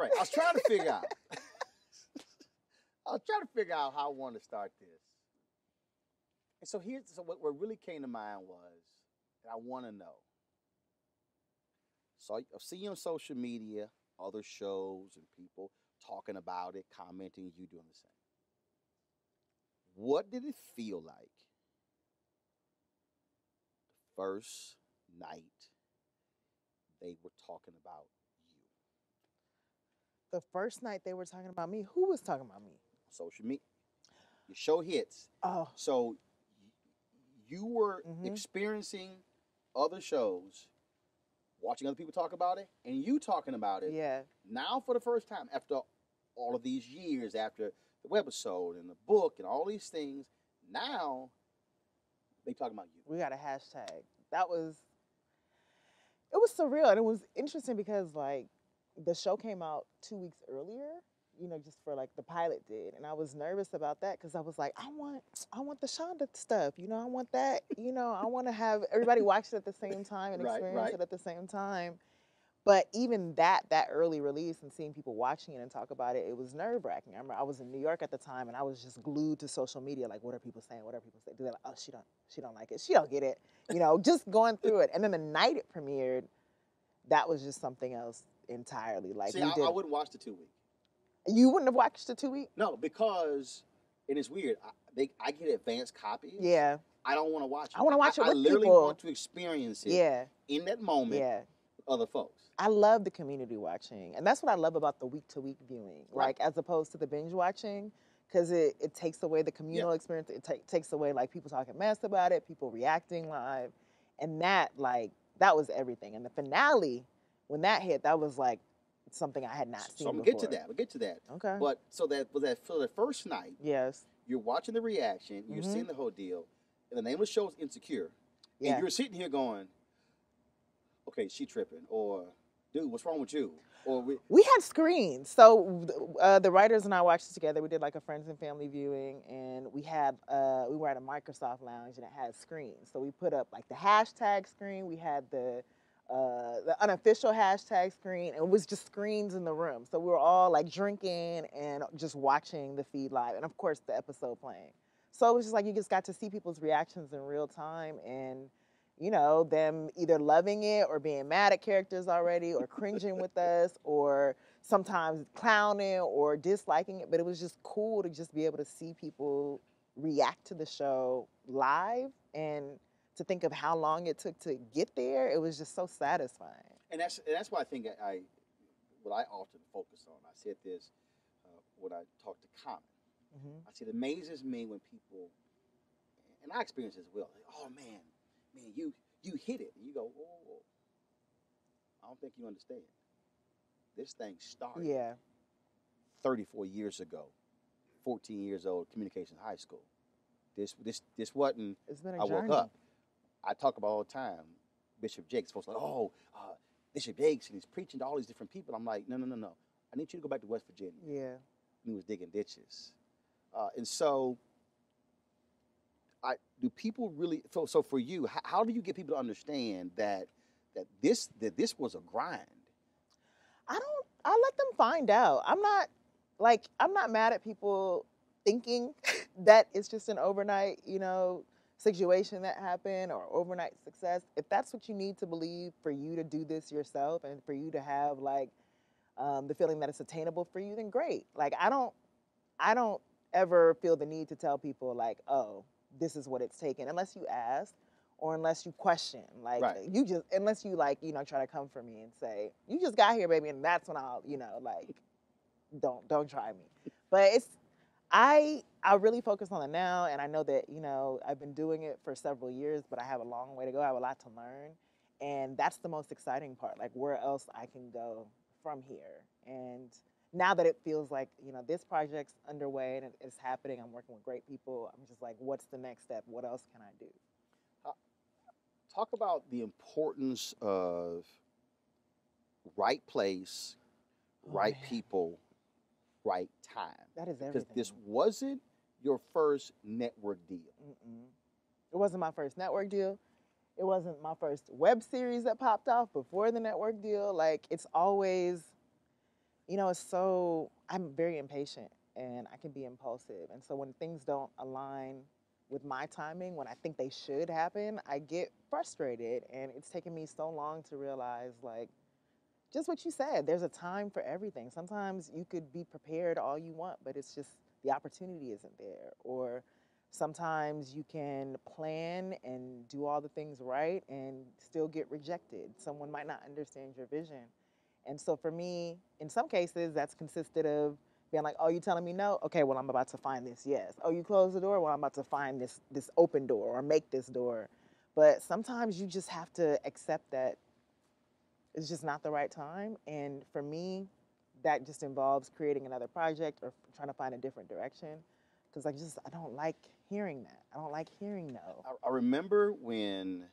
right. I was trying to figure out. I was trying to figure out how I want to start this. And so what really came to mind was that I want to know. So I see you on social media, other shows, and people talking about it, commenting, you doing the same. What did it feel like the first night they were talking about you? The first night they were talking about me. Who was talking about me? Social media. Your show hits. Oh. So you were Mm-hmm. experiencing other shows, watching other people talk about it, and you talking about it. Yeah. Now for the first time, after all of these years, after the webisode and the book and all these things, now they talking about you. We got a hashtag. It was surreal, and it was interesting because like the show came out 2 weeks earlier, just for like the pilot did, and I was nervous about that because I was like, I want the Shonda stuff, I want that, I want to have everybody watch it at the same time and experience it at the same time. But even that early release and seeing people watching it and talk about it, it was nerve wracking. I remember I was in New York at the time and I was just glued to social media. Like, what are people saying? What are people saying? They're like, oh, she don't like it. She don't get it. Just going through it. And then the night it premiered, that was just something else entirely. Like, see, I wouldn't watch the 2 week. You wouldn't have watched the 2 week? No, because it is weird. I get advanced copies. Yeah. I don't want to watch it. I want to watch it with I literally people. want to experience it. Yeah. In that moment. Yeah. With other folks. I love the community watching, and that's what I love about the week-to-week viewing, Right. like as opposed to the binge watching, because it takes away the communal experience. It takes away like people talking mess about it, people reacting live, and that was everything. And the finale, when that hit, that was like something I had not seen. So I'm gonna before. We'll get to that. Okay. But so for the first night. Yes. You're watching the reaction. You're seeing the whole deal, and the name of the show is Insecure. Yeah. And you're sitting here going, "Okay, she tripping," or "Dude, what's wrong with you?" Or we had screens. So the writers and I watched it together. We did like a friends and family viewing, and we were at a Microsoft lounge and it had screens. So we put up like the hashtag screen. We had the unofficial hashtag screen, and it was just screens in the room. So we were all like drinking and just watching the feed live, and of course the episode playing. So it was just like you just got to see people's reactions in real time, and them either loving it or being mad at characters already or cringing with us or sometimes clowning or disliking it. But it was just cool to just be able to see people react to the show live, and to think of how long it took to get there. It was just so satisfying. And that's why I think what I often focus on. I said this when I talk to Common. Mm-hmm. I said it amazes me when people, and I experience it as well. Like, oh man, you hit it. And you go, oh, I don't think you understand. This thing started 34 years ago, 14 years old, communications high school. This wasn't, it's been a I journey. woke up. I talk about all the time, Bishop Jakes. Folks like, Bishop Jakes, and he's preaching to all these different people. I'm like, no. I need you to go back to West Virginia. Yeah. He was digging ditches. And so, do people really? So for you, how do you get people to understand that this was a grind? I let them find out. I'm not mad at people thinking that it's just an overnight, situation that happened or overnight success. If that's what you need to believe for you to do this yourself and for you to have the feeling that it's attainable for you, then great. Like I don't ever feel the need to tell people like, oh, this is what it's taken, unless you ask or unless you question. Like right. Unless you try to come for me and say, you just got here, baby, and that's when I'll, don't try me. But I really focus on it now, and I know that, I've been doing it for several years, but I have a long way to go. I have a lot to learn, and that's the most exciting part, like where else I can go from here. And now that it feels like, this project's underway and it's happening, I'm working with great people, I'm just like, what's the next step? What else can I do? Talk about the importance of right place, right people, right time. That is everything. Because this wasn't your first network deal. Mm-mm. It wasn't my first network deal. It wasn't my first web series that popped off before the network deal. Like, it's always I'm very impatient and I can be impulsive. And so when things don't align with my timing, when I think they should happen, I get frustrated. And it's taken me so long to realize, like, just what you said, there's a time for everything. Sometimes you could be prepared all you want, but it's just the opportunity isn't there. Or sometimes you can plan and do all the things right and still get rejected. Someone might not understand your vision. And so for me, in some cases, that's consisted of being like, oh, you telling me no? Okay, well, I'm about to find this yes. Oh, you close the door? Well, I'm about to find this open door or make this door. But sometimes you just have to accept that it's just not the right time. And for me, that just involves creating another project or trying to find a different direction. Because I don't like hearing that. I don't like hearing no. I remember when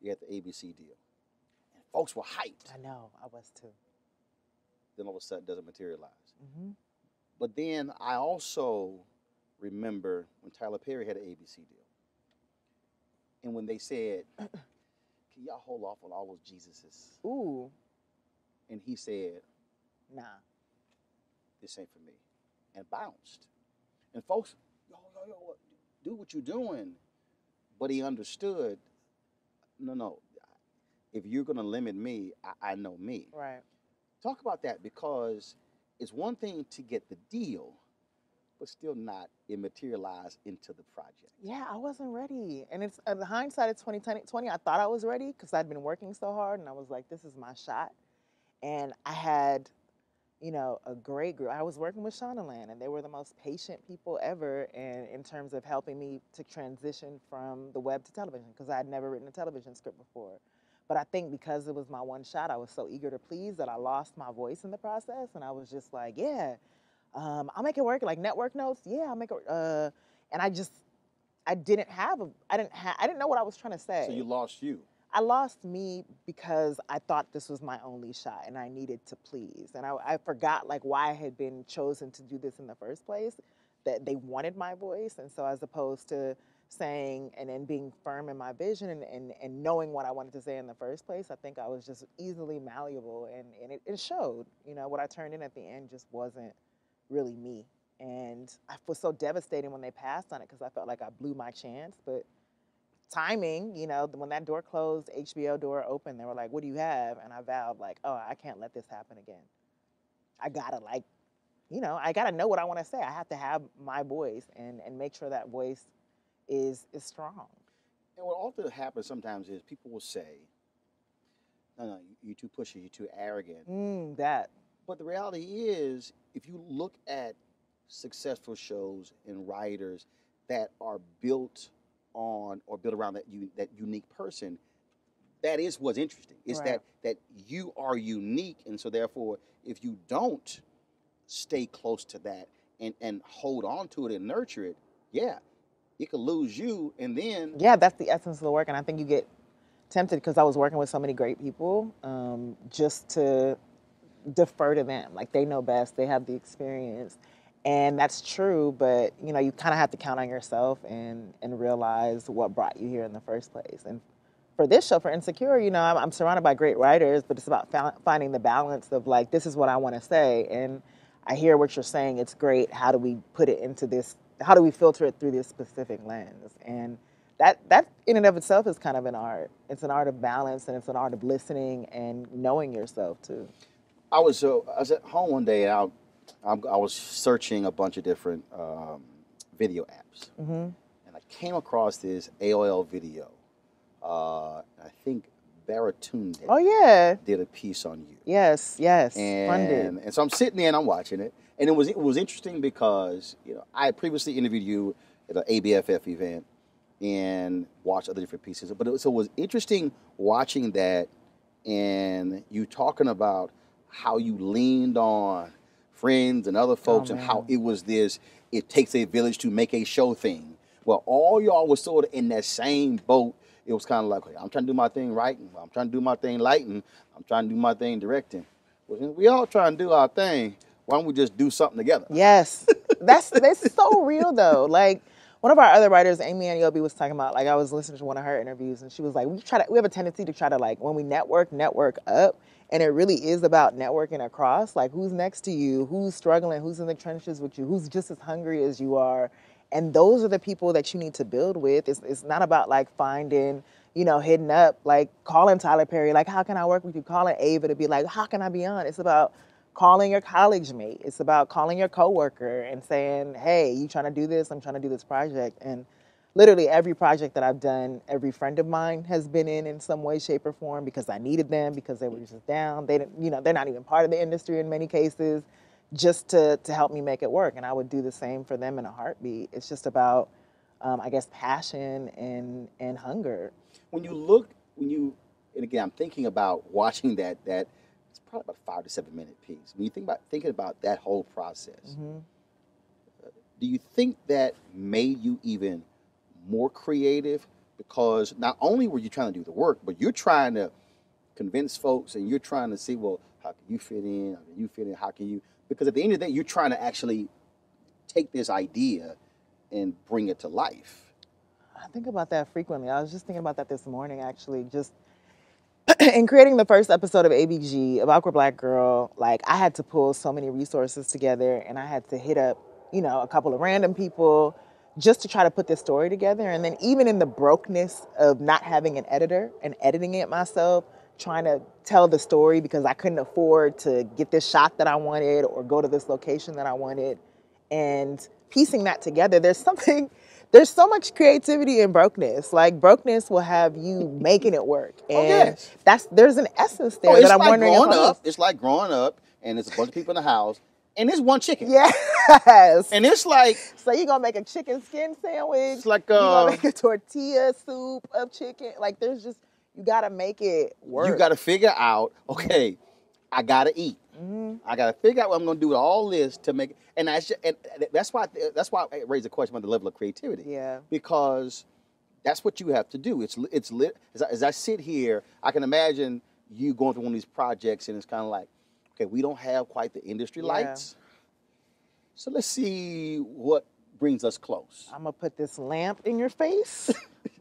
you had the ABC deal, and folks were hyped. I know, I was too. Then all of a sudden, it doesn't materialize. Mm-hmm. But then I also remember when Tyler Perry had an ABC deal, and when they said, "Can y'all hold off on all those Jesuses?" Ooh. And he said, Nah. "This ain't for me," and bounced. And folks, yo, do what you're doing. But he understood, no. If you're gonna limit me, I know me. Right. Talk about that, because it's one thing to get the deal, but still not materialize into the project. Yeah, I wasn't ready. And it's the hindsight of 2020, I thought I was ready because I'd been working so hard and I was like, this is my shot. And I had, a great group. I was working with Shaunaland and they were the most patient people ever and in terms of helping me to transition from the web to television because I had never written a television script before. But I think because it was my one shot, I was so eager to please that I lost my voice in the process. And I was just like, yeah, I'll make it work. Like network notes, yeah, I'll make it. And I didn't know what I was trying to say. So you lost you. I lost me because I thought this was my only shot and I needed to please. And I forgot like why I had been chosen to do this in the first place, that they wanted my voice. And so as opposed to saying and then being firm in my vision and knowing what I wanted to say in the first place, I think I was just easily malleable and it showed. What I turned in at the end just wasn't really me. And I was so devastated when they passed on it because I felt like I blew my chance. But timing, when that door closed, HBO door opened, they were like, what do you have? And I vowed like, oh, I can't let this happen again. I gotta I gotta know what I want to say. I have to have my voice and make sure that voice is strong. And what often happens sometimes is people will say, no, you're too pushy, you're too arrogant. That. But the reality is, if you look at successful shows and writers that are built on or built around that unique person, that is what's interesting. It's right. that you are unique, and so therefore, if you don't stay close to that and hold on to it and nurture it, yeah, it could lose you, and then that's the essence of the work. And I think you get tempted because I was working with so many great people, just to defer to them. Like they know best, they have the experience. And that's true, but you kind of have to count on yourself and realize what brought you here in the first place. And for this show, for Insecure, I'm surrounded by great writers, but it's about finding the balance of like, this is what I want to say. And I hear what you're saying. It's great. How do we put it into this? How do we filter it through this specific lens? And that in and of itself is kind of an art. It's an art of balance, and it's an art of listening and knowing yourself too. I was at home one day, and I was searching a bunch of different video apps, and I came across this AOL video. I think Baratunde. Oh yeah, did a piece on you. Yes, and so I'm sitting there and I'm watching it, and it was interesting because I had previously interviewed you at an ABFF event and watched other different pieces, but it was interesting watching that and you talking about how you leaned on friends and other folks and how it was it takes a village to make a show thing. Well, all y'all was sort of in that same boat. It was kind of like, I'm trying to do my thing writing, I'm trying to do my thing lighting, I'm trying to do my thing directing. Well, we all try and do our thing. Why don't we just do something together? Yes. That's so real though. Like one of our other writers, Amy Aniobi, was talking about, like I was listening to one of her interviews and she was like, we have a tendency to try to like, when we network up. And it really is about networking across, like who's next to you, who's struggling, who's in the trenches with you, who's just as hungry as you are. And those are the people that you need to build with. It's not about like finding, hitting up, like calling Tyler Perry, like, how can I work with you? Calling Ava to be like, how can I be on? It's about calling your college mate. It's about calling your coworker and saying, hey, you trying to do this? I'm trying to do this project. And literally every project that I've done, every friend of mine has been in some way, shape, or form because I needed them, because they were just down. They didn't, they're not even part of the industry in many cases, just to help me make it work. And I would do the same for them in a heartbeat. It's just about, I guess, passion and hunger. And again, I'm thinking about watching that it's probably about 5 to 7 minute piece. When you thinking about that whole process, do you think that made you even more creative? Because not only were you trying to do the work, but you're trying to convince folks and you're trying to see, well, how can you fit in? How can you fit in? How can you? Because at the end of the day, you're trying to actually take this idea and bring it to life. I think about that frequently. I was just thinking about that this morning, actually. Just in creating the first episode of ABG, of Awkward Black Girl, like I had to pull so many resources together, and I had to hit up, a couple of random people just to try to put this story together. And then even in the brokenness of not having an editor and editing it myself, trying to tell the story because I couldn't afford to get this shot that I wanted or go to this location that I wanted, and piecing that together, there's so much creativity in brokenness. Like brokenness will have you making it work. And there's an essence there that I'm wondering if I missed. It's like growing up and there's a bunch of people in the house and there's one chicken. Yes. And it's like, so you're going to make a chicken skin sandwich. It's like you're going to make a tortilla soup of chicken. Like you got to make it work. You got to figure out, okay, I got to eat. I got to figure out what I'm going to do with all this to make it. And that's why I raised the question about the level of creativity. Yeah. Because that's what you have to do. It's lit. As I sit here, I can imagine you going through one of these projects and it's kind of like, okay, we don't have quite the industry lights. So let's see what brings us close. I'm going to put this lamp in your face,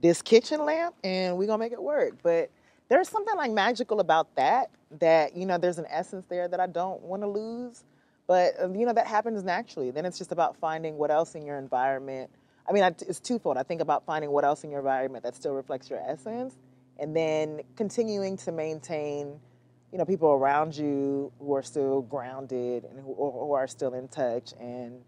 this kitchen lamp, and we're going to make it work. But there's something like magical about that, there's an essence there that I don't want to lose. But, that happens naturally. Then it's just about finding what else in your environment. I mean, it's twofold. I think about finding what else in your environment that still reflects your essence, and then continuing to maintain, people around you who are still grounded and who are still in touch. And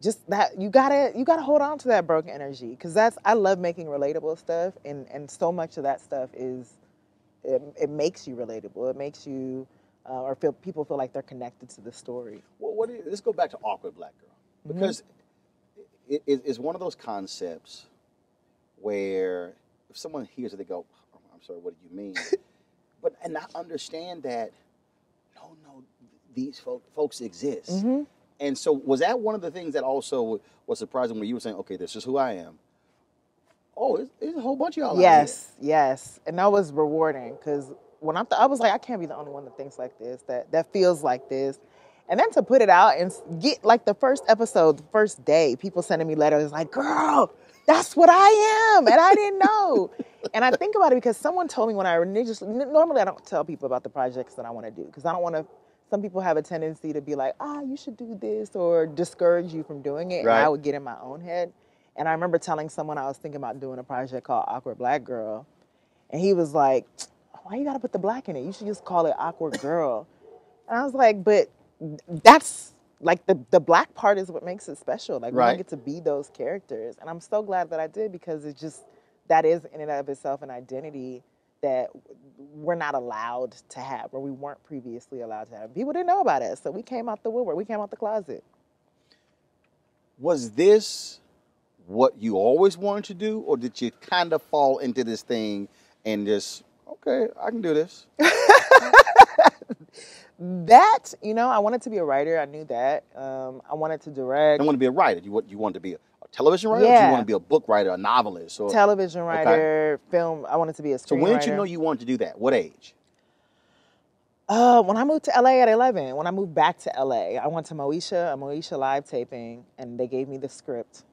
just that you gotta hold on to that broken energy, because I love making relatable stuff, and so much of that stuff is it makes you relatable. It makes you people feel like they're connected to the story. Well, let's go back to Awkward Black Girl, because it's one of those concepts where if someone hears it, they go, oh, I'm sorry, what do you mean? And I understand that, no, these folks exist. And so was that one of the things that also was surprising when you were saying, okay, this is who I am? Oh, there's a whole bunch of y'all out here. Yes. And that was rewarding, because when I was like, I can't be the only one that thinks like this, that feels like this. And then to put it out and get like the first episode, the first day, people sending me letters like, girl, that's what I am. And I didn't know. And I think about it because someone told me when normally I don't tell people about the projects that I want to do, because I don't want to, some people have a tendency to be like, you should do this, or discourage you from doing it. Right. And I would get in my own head. And I remember telling someone I was thinking about doing a project called Awkward Black Girl. And he was like, why you got to put the black in it? You should just call it Awkward Girl. And I was like, but that's like the black part is what makes it special. Like, we don't get to be those characters. And I'm so glad that I did, because that is in and of itself an identity that we're not allowed to have, or we weren't previously allowed to have. People didn't know about us. So we came out the woodwork. We came out the closet. Was this what you always wanted to do, or did you kind of fall into this thing and just, okay, I can do this? That, I wanted to be a writer. I knew that. I wanted to direct. I want to be a writer. You wanted to be a television writer? Yeah. Or do you want to be a book writer, a novelist? Or television writer, film. I wanted to be a screenwriter. So when did you know you wanted to do that? What age? When I moved to LA at 11. When I moved back to LA, I went to a Moesha live taping, and they gave me the script.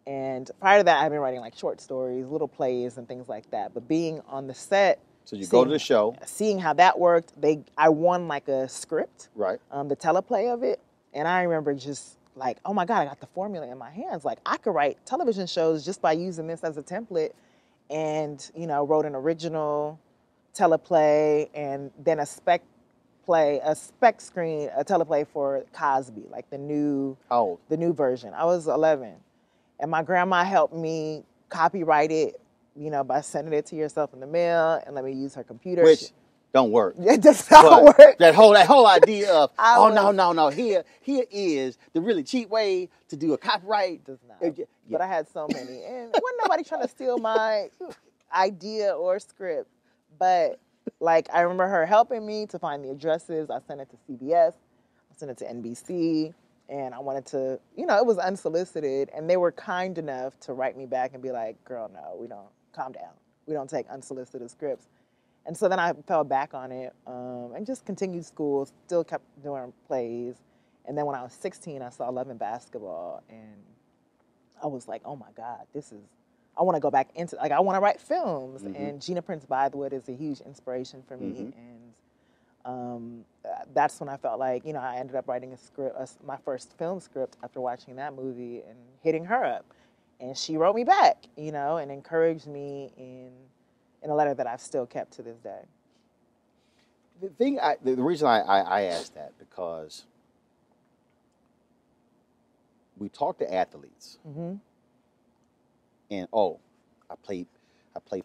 And prior to that, I've been writing like short stories, little plays, and things like that. But being on the set, So you go to the show. Seeing how that worked, I won like a script, Right. The teleplay of it, and I remember just like, oh my God, I got the formula in my hands. Like I could write television shows just by using this as a template, and wrote an original teleplay and then a spec screen, a teleplay for Cosby, like the new How old? the new version. I was 11, and my grandma helped me copyright it, by sending it to yourself in the mail and let me use her computer. Which don't work. It does not But work. that whole idea of no, here is the really cheap way to do a copyright. Does not. Yeah. But I had so many, and wasn't nobody trying to steal my idea or script. But like I remember her helping me to find the addresses. I sent it to CBS. I sent it to NBC. And I wanted to, it was unsolicited. And they were kind enough to write me back and be like, girl, no, we don't, calm down. We don't take unsolicited scripts. And so then I fell back on it and just continued school, still kept doing plays. And then when I was 16, I saw Love and Basketball. And I was like, oh my God, I want to go back into, like, I want to write films. Mm-hmm. And Gina Prince Bythewood is a huge inspiration for me. Mm-hmm. And that's when I felt like, I ended up writing a script, my first film script after watching that movie and hitting her up. And she wrote me back, and encouraged me in a letter that I've still kept to this day. The reason I asked that, because we talk to athletes, mm-hmm. and I played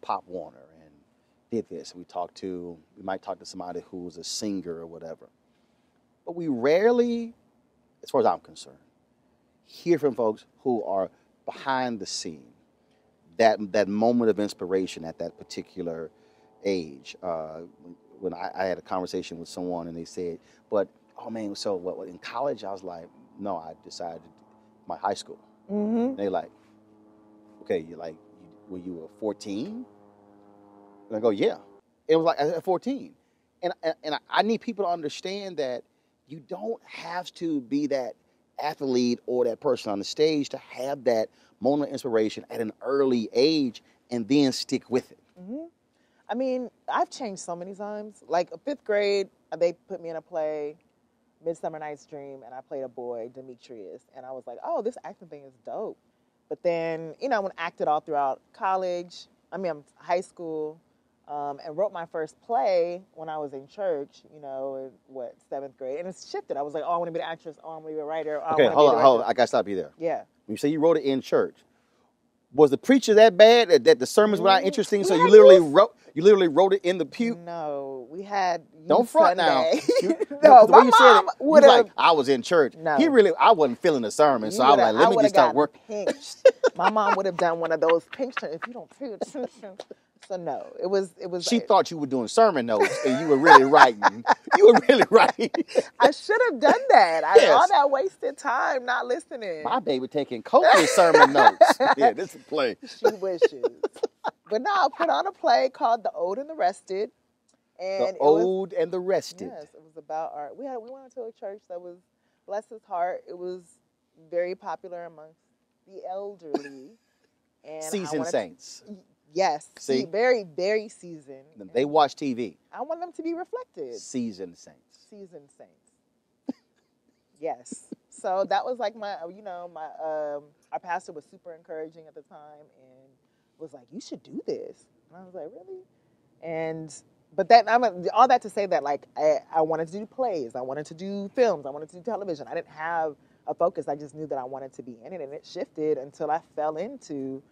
Pop Warner and did this. We might talk to somebody who was a singer or whatever, but we rarely, as far as I'm concerned, hear from folks who are behind the scene, that moment of inspiration at that particular age. When I had a conversation with someone and they said, but, oh man, so what, in college? I was like, no, I decided my high school. Mm-hmm. And they like, okay, when you were 14? And I go, yeah. It was like at 14. And I need people to understand that you don't have to be that athlete or that person on the stage to have that moment of inspiration at an early age and then stick with it. Mm-hmm. I mean, I've changed so many times. Like 5th grade, they put me in a play, Midsummer Night's Dream, and I played a boy, Demetrius. And I was like, oh, this acting thing is dope. But then, I acted all throughout high school, and wrote my first play when I was in church, in 7th grade. And it's shifted. I was like, oh, I want to be an actress. Oh, I want to be a writer. Oh, okay, hold on. I got to stop you there. Yeah. When you say you wrote it in church, was the preacher that bad that the sermons were not interesting? So you literally wrote it in the pew? No, we had. Don't front now. No, my mom would have. Like, I was in church. No, I wasn't feeling the sermon, so I was like, let me just start working. My mom would have done one of those pinch if you don't pay attention. So no, it was. She thought you were doing sermon notes, and you were really writing. You were really writing. I should have done that. All that wasted time not listening. My baby taking copious sermon notes. Yeah, this is a play. She wishes. But no, I put on a play called The Ode and the Rested. And Ode and the Rested. Yes, it was about art. We went to a church that was, bless his heart, it was very popular amongst the elderly. And seasoned saints. Yes. See? Very, very seasoned. They watch TV. I want them to be reflected. Seasoned saints. Seasoned saints. Yes. So that was like my, our pastor was super encouraging at the time and was like, you should do this. And I was like, really? But then all that to say that, like, I wanted to do plays. I wanted to do films. I wanted to do television. I didn't have a focus. I just knew that I wanted to be in it, and it shifted until I fell into,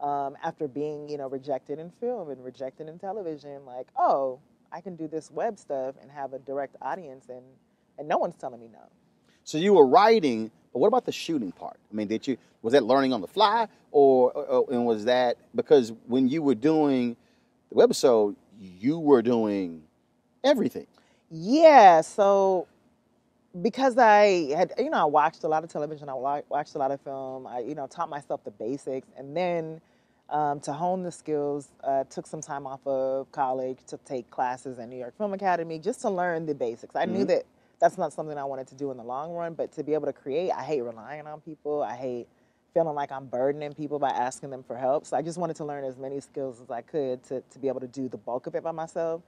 after being, rejected in film and rejected in television, like, oh, I can do this web stuff and have a direct audience, and no one's telling me no. So you were writing, but what about the shooting part? I mean, was that learning on the fly, and was that because when you were doing the webisode, you were doing everything? Yeah. So because I had, I watched a lot of television, I watched a lot of film, I, taught myself the basics, and then to hone the skills, took some time off of college to take classes at New York Film Academy just to learn the basics. I knew that that's not something I wanted to do in the long run, but to be able to create, I hate relying on people. I hate feeling like I'm burdening people by asking them for help. So I just wanted to learn as many skills as I could to be able to do the bulk of it by myself.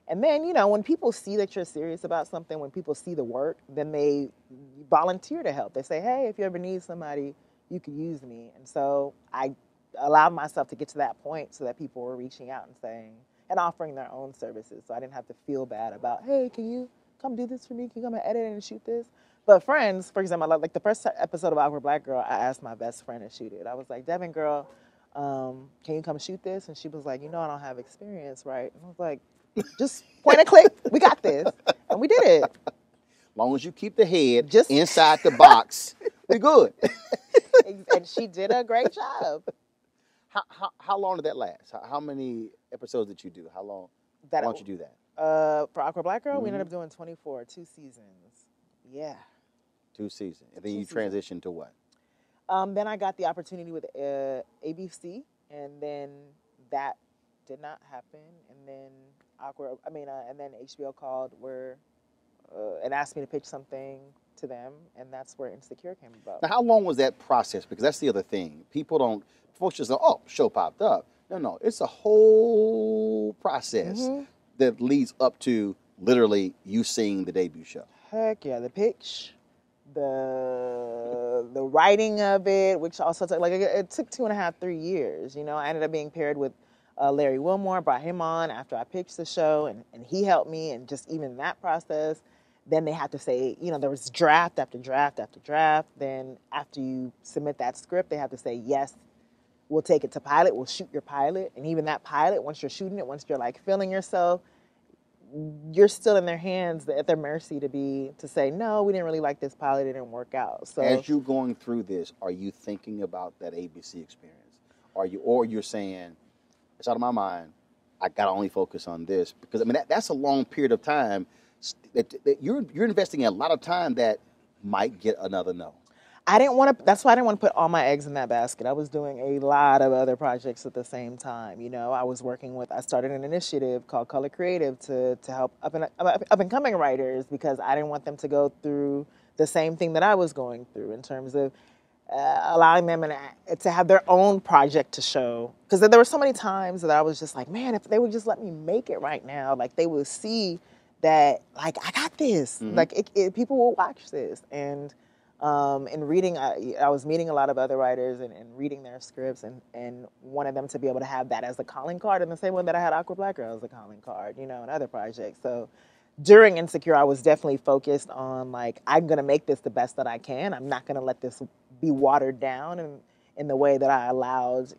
And then, when people see that you're serious about something, when people see the work, then they volunteer to help. They say, hey, if you ever need somebody, you could use me. And so I allowed myself to get to that point so that people were reaching out and saying, and offering their own services. So I didn't have to feel bad about, hey, can you come do this for me? Can you come and edit and shoot this? But friends, for example, like the first episode of Awkward Black Girl, I asked my best friend to shoot it. I was like, Devin, girl, can you come shoot this? And she was like, I don't have experience, right? And I was like, just point and click. We got this. And we did it. As long as you keep the head Just inside the box, we're good. And she did a great job. How long did that last? How many episodes did you do? How long did you do that? For Awkward Black Girl, we ended up doing 24, 2 seasons. Yeah. 2 seasons. And then you transitioned to what? Then I got the opportunity with ABC, and then that did not happen. And then and then HBO called and asked me to pitch something to them, and that's where Insecure came about. Now, how long was that process? Because that's the other thing. Folks just say, oh, show popped up. No, it's a whole process that leads up to literally you seeing the debut show. Heck yeah, the pitch, the writing of it, which also took it took 2.5, 3 years. I ended up being paired with Larry Wilmore, brought him on after I pitched the show, and he helped me, and just even that process. Then they had to say, there was draft after draft after draft. Then after you submit that script, they have to say, yes, we'll take it to pilot, we'll shoot your pilot. And even that pilot, once you're shooting it, once you're feeling yourself, you're still in their hands, at their mercy to say, no, we didn't really like this pilot, it didn't work out. So as you're going through this, are you thinking about that ABC experience? Or you're saying, it's out of my mind, I gotta only focus on this? Because that's a long period of time that you're investing in a lot of time that might get another no. That's why I didn't want to put all my eggs in that basket. I was doing a lot of other projects at the same time. I started an initiative called Color Creative to help up and coming writers, because I didn't want them to go through the same thing that I was going through in terms of allowing them to have their own project to show. Because there were so many times that I was just like, man, if they would just let me make it right now, they would see that, I got this. Mm-hmm. People will watch this. And in reading, I was meeting a lot of other writers and reading their scripts and wanted them to be able to have that as a calling card, in the same way that I had Awkward Black Girl as a calling card, and other projects. So during Insecure, I was definitely focused on, I'm going to make this the best that I can. I'm not going to let this be watered down in the way that I allowed,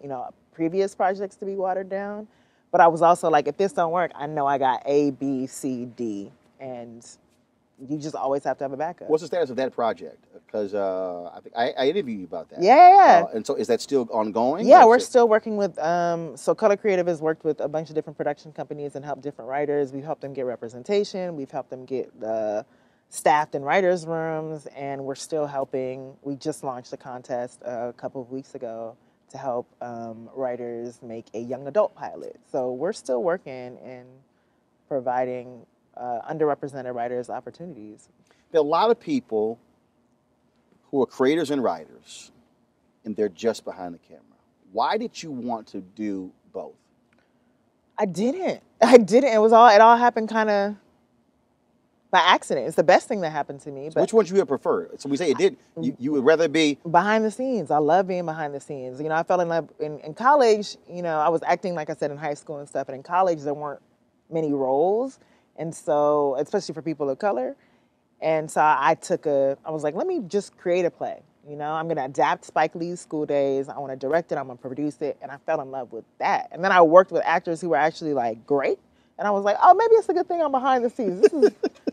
previous projects to be watered down. But I was also if this don't work, I know I got A, B, C, D, and you just always have to have a backup. What's the status of that project? Because I think I interviewed you about that. Yeah. And so is that still ongoing? Yeah, we're still working with, so Color Creative has worked with a bunch of different production companies and helped different writers. We've helped them get representation. We've helped them get staffed in writers' rooms, and we're still helping. We just launched a contest a couple of weeks ago to help writers make a young adult pilot. So we're still working and providing underrepresented writers opportunities. There are a lot of people who are creators and writers, and they're just behind the camera. Why did you want to do both? I didn't. It all happened kind of by accident. It's the best thing that happened to me. So which one would you have preferred? So we say it did. You would rather be behind the scenes. I love being behind the scenes. I fell in love in college. I was acting, like I said, in high school and stuff. And in college, there weren't many roles, and so especially for people of color. And so I was like, let me just create a play. I'm going to adapt Spike Lee's School Days. I want to direct it. I'm going to produce it. And I fell in love with that. And then I worked with actors who were actually great. And I was like, oh, maybe it's a good thing I'm behind the scenes.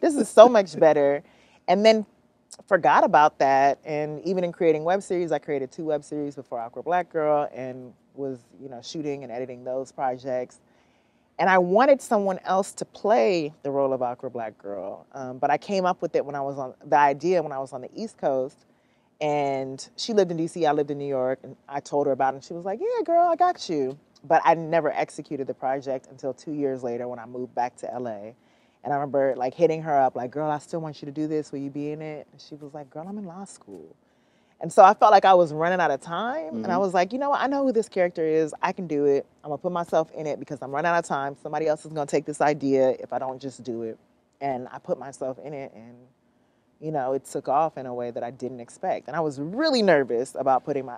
This is so much better. And then forgot about that. And even in creating web series, I created 2 web series before Awkward Black Girl, and was, shooting and editing those projects. And I wanted someone else to play the role of Awkward Black Girl. But I came up with it when I was on the East Coast. And she lived in D.C., I lived in New York. And I told her about it, and she was like, yeah, girl, I got you. But I never executed the project until 2 years later when I moved back to L.A. And I remember hitting her up, girl, I still want you to do this. Will you be in it? And she was like, girl, I'm in law school. And so I felt like I was running out of time. And I Mm-hmm. was like, you know what? I know who this character is. I can do it. I'm going to put myself in it because I'm running out of time. Somebody else is going to take this idea if I don't just do it. And I put myself in it. And, you know, it took off in a way that I didn't expect. And I was really nervous about putting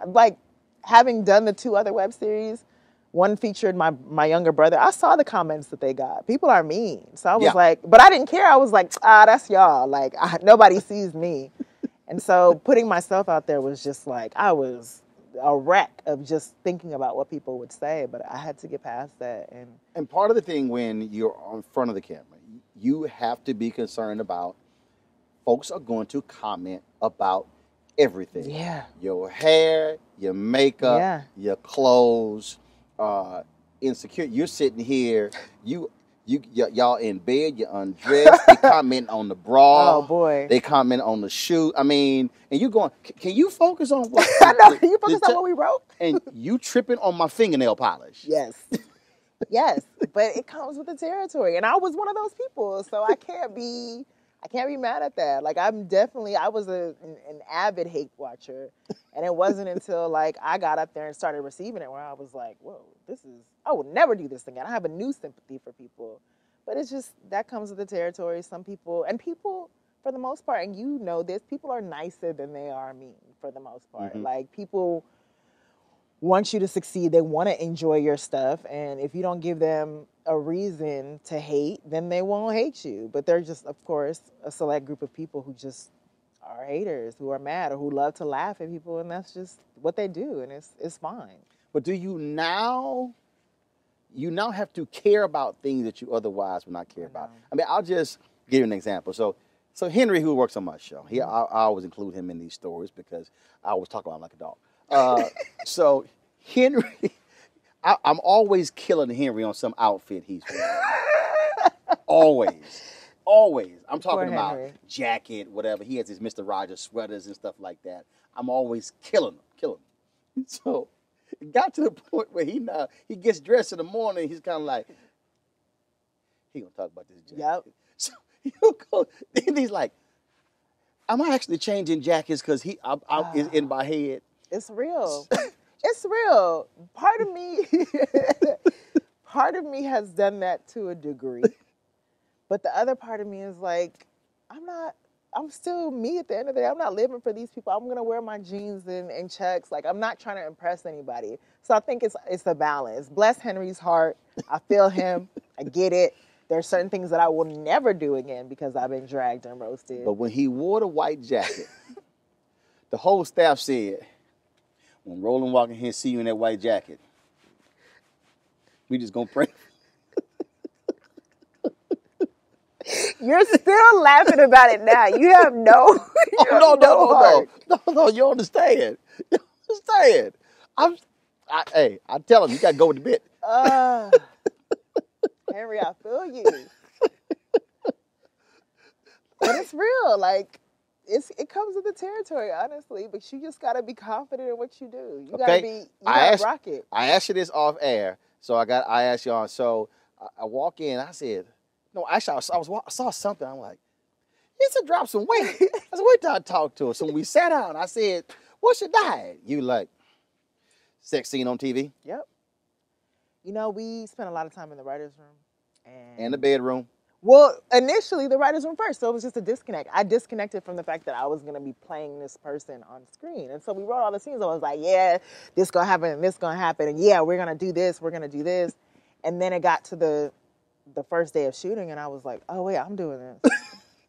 having done the 2 other web series. One featured my younger brother. I saw the comments that they got. People are mean. So I was Yeah. like, but I didn't care. I was like, that's y'all. Like, nobody sees me. And so putting myself out there was just like, I was a wreck of just thinking about what people would say, but I had to get past that. And part of the thing when you're on front of the camera, you have to be concerned about folks are going to comment about everything. Yeah. Your hair, your makeup, Yeah. your clothes, insecure. You're sitting here, y'all in bed, you're undressed. They comment on the bra. Oh boy. They comment on the shoe. I mean, and you going, can you focus on what? I know. Can you focus on what we wrote? And you tripping on my fingernail polish. Yes. Yes. But it comes with the territory. And I was one of those people. So I can't be mad at that. Like I was an avid hate watcher. And it wasn't until like I got up there and started receiving it where I was like, whoa, I would never do this again. I have a new sympathy for people. But it's just, that comes with the territory. Some people, for the most part, and you know this, people are nicer than they are mean for the most part. Mm-hmm. Like people want you to succeed. They want to enjoy your stuff. And if you don't give them a reason to hate, then they won't hate you. But they're just, of course, a select group of people who just are haters, who are mad, or who love to laugh at people. And that's just what they do. And it's fine. But do you now have to care about things that you otherwise would not care about? I mean, I'll just give you an example. So Henry, who works on my show, I always include him in these stories because I always talk about him like a dog. So Henry, I'm always killing Henry on some outfit he's wearing. Always. I'm talking about jacket, whatever. He has his Mr. Rogers sweaters and stuff like that. I'm always killing him. So it got to the point where he gets dressed in the morning. He's kind of like, he gonna talk about this jacket. Yep. So he'll go, then he's like, am I actually changing jackets because is in my head? It's real. It's real. Part of me has done that to a degree. But the other part of me is like, I'm still me at the end of the day. I'm not living for these people. I'm going to wear my jeans and chucks. Like, I'm not trying to impress anybody. So I think it's a balance. Bless Henry's heart. I feel him. I get it. There are certain things that I will never do again because I've been dragged and roasted. But when he wore the white jacket, the whole staff said, when Roland walk in here and see you in that white jacket, we just going to pray. You're still laughing about it now. You have no heart. No, you understand. You understand. I tell him, you got to go with the bit. Henry, I feel you. But it's real. Like, it comes with the territory, honestly. But you just got to be confident in what you do. You got to rock it. I asked you this off air, so I asked you on. So I walk in, I said, no, actually, I saw something. I'm like, he should drop some weight. I said, wait till I talk to her. So when we sat down, I said, what's your diet? You like, sex scene on TV? Yep. You know, we spent a lot of time in the writer's room. And the bedroom. Well, initially, the writer's room first. So it was just a disconnect. I disconnected from the fact that I was going to be playing this person on screen. And so we wrote all the scenes. I was like, yeah, this going to happen and this going to happen. And yeah, we're going to do this. We're going to do this. And then it got to the first day of shooting, and I was like, oh, wait, I'm doing this.